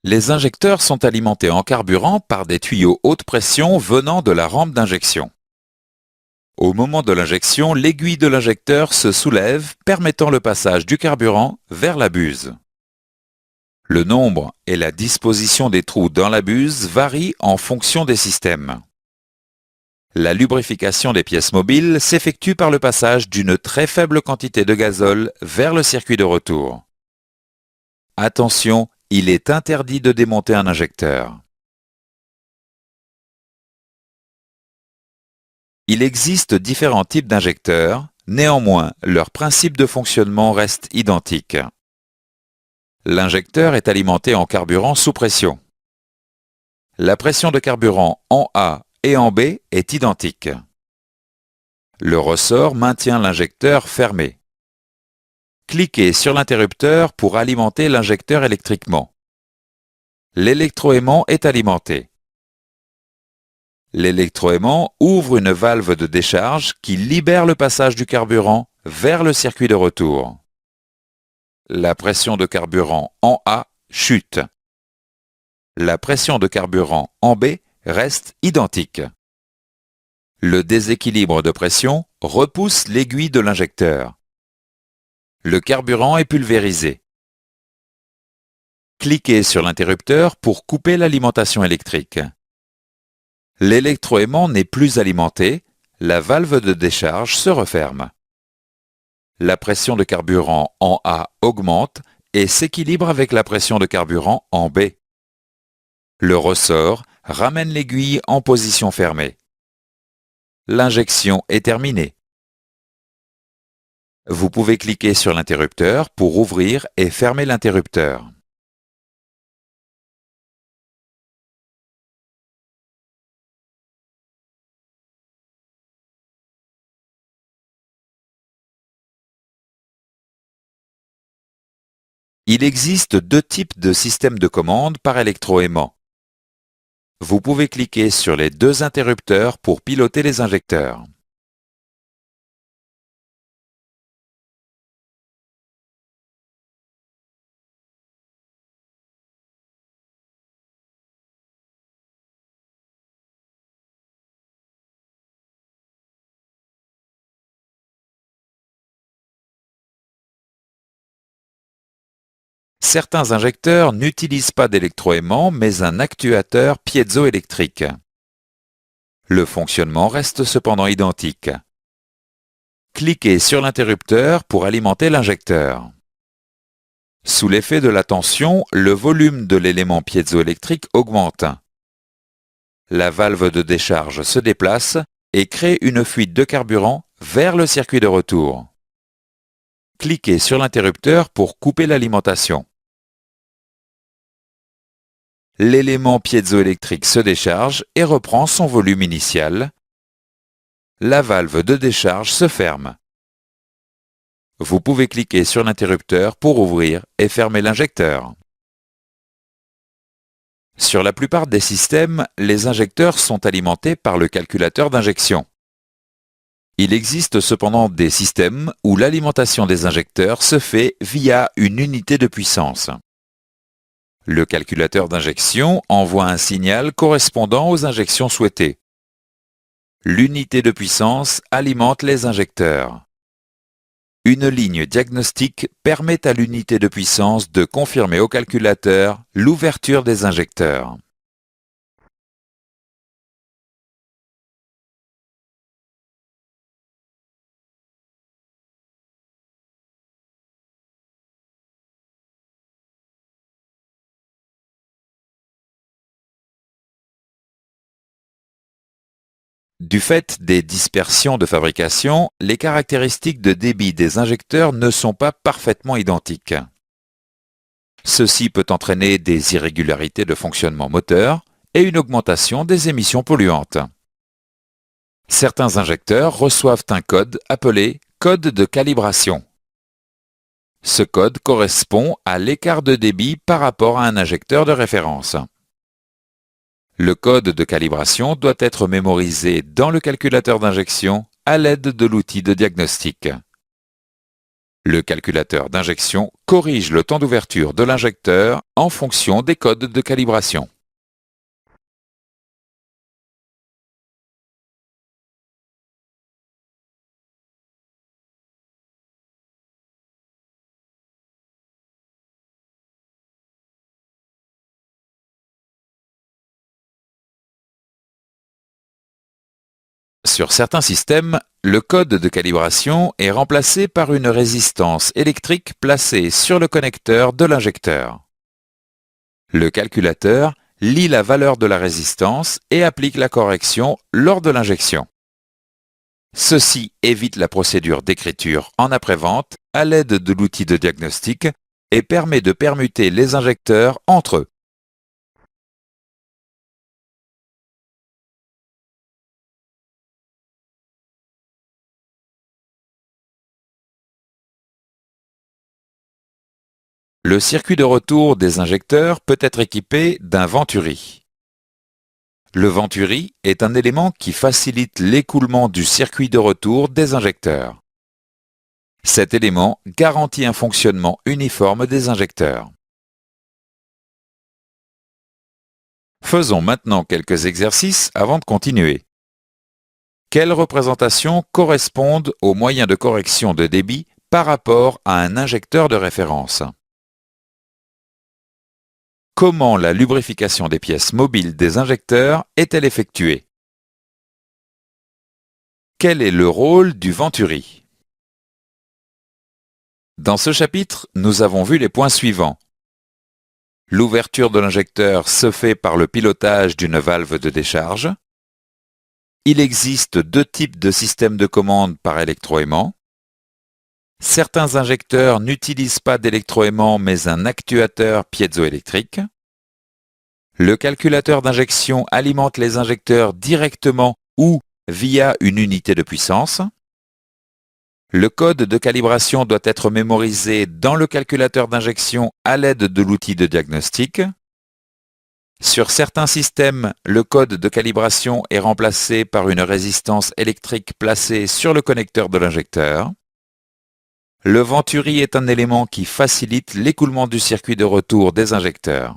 Les injecteurs sont alimentés en carburant par des tuyaux haute pression venant de la rampe d'injection. Au moment de l'injection, l'aiguille de l'injecteur se soulève, permettant le passage du carburant vers la buse. Le nombre et la disposition des trous dans la buse varient en fonction des systèmes. La lubrification des pièces mobiles s'effectue par le passage d'une très faible quantité de gazole vers le circuit de retour. Attention, il est interdit de démonter un injecteur. Il existe différents types d'injecteurs, néanmoins, leur principe de fonctionnement reste identique. L'injecteur est alimenté en carburant sous pression. La pression de carburant en A et en B est identique. Le ressort maintient l'injecteur fermé. Cliquez sur l'interrupteur pour alimenter l'injecteur électriquement. L'électroaimant est alimenté. L'électroaimant ouvre une valve de décharge qui libère le passage du carburant vers le circuit de retour. La pression de carburant en A chute. La pression de carburant en B reste identique. Le déséquilibre de pression repousse l'aiguille de l'injecteur. Le carburant est pulvérisé. Cliquez sur l'interrupteur pour couper l'alimentation électrique. L'électroaimant n'est plus alimenté, la valve de décharge se referme. La pression de carburant en A augmente et s'équilibre avec la pression de carburant en B. Le ressort ramène l'aiguille en position fermée. L'injection est terminée. Vous pouvez cliquer sur l'interrupteur pour ouvrir et fermer l'interrupteur. Il existe deux types de systèmes de commande par électroaimant. Vous pouvez cliquer sur les deux interrupteurs pour piloter les injecteurs. Certains injecteurs n'utilisent pas d'électroaimant mais un actuateur piézoélectrique. Le fonctionnement reste cependant identique. Cliquez sur l'interrupteur pour alimenter l'injecteur. Sous l'effet de la tension, le volume de l'élément piézoélectrique augmente. La valve de décharge se déplace et crée une fuite de carburant vers le circuit de retour. Cliquez sur l'interrupteur pour couper l'alimentation. L'élément piézoélectrique se décharge et reprend son volume initial. La valve de décharge se ferme. Vous pouvez cliquer sur l'interrupteur pour ouvrir et fermer l'injecteur. Sur la plupart des systèmes, les injecteurs sont alimentés par le calculateur d'injection. Il existe cependant des systèmes où l'alimentation des injecteurs se fait via une unité de puissance. Le calculateur d'injection envoie un signal correspondant aux injections souhaitées. L'unité de puissance alimente les injecteurs. Une ligne diagnostique permet à l'unité de puissance de confirmer au calculateur l'ouverture des injecteurs. Du fait des dispersions de fabrication, les caractéristiques de débit des injecteurs ne sont pas parfaitement identiques. Ceci peut entraîner des irrégularités de fonctionnement moteur et une augmentation des émissions polluantes. Certains injecteurs reçoivent un code appelé code de calibration. Ce code correspond à l'écart de débit par rapport à un injecteur de référence. Le code de calibration doit être mémorisé dans le calculateur d'injection à l'aide de l'outil de diagnostic. Le calculateur d'injection corrige le temps d'ouverture de l'injecteur en fonction des codes de calibration. Sur certains systèmes, le code de calibration est remplacé par une résistance électrique placée sur le connecteur de l'injecteur. Le calculateur lit la valeur de la résistance et applique la correction lors de l'injection. Ceci évite la procédure d'écriture en après-vente à l'aide de l'outil de diagnostic et permet de permuter les injecteurs entre eux. Le circuit de retour des injecteurs peut être équipé d'un venturi. Le venturi est un élément qui facilite l'écoulement du circuit de retour des injecteurs. Cet élément garantit un fonctionnement uniforme des injecteurs. Faisons maintenant quelques exercices avant de continuer. Quelles représentations correspondent aux moyens de correction de débit par rapport à un injecteur de référence? Comment la lubrification des pièces mobiles des injecteurs est-elle effectuée? Quel est le rôle du venturi? Dans ce chapitre, nous avons vu les points suivants. L'ouverture de l'injecteur se fait par le pilotage d'une valve de décharge. Il existe deux types de systèmes de commande par électroaimant. Certains injecteurs n'utilisent pas d'électroaimant mais un actuateur piézoélectrique. Le calculateur d'injection alimente les injecteurs directement ou via une unité de puissance. Le code de calibration doit être mémorisé dans le calculateur d'injection à l'aide de l'outil de diagnostic. Sur certains systèmes, le code de calibration est remplacé par une résistance électrique placée sur le connecteur de l'injecteur. Le venturi est un élément qui facilite l'écoulement du circuit de retour des injecteurs.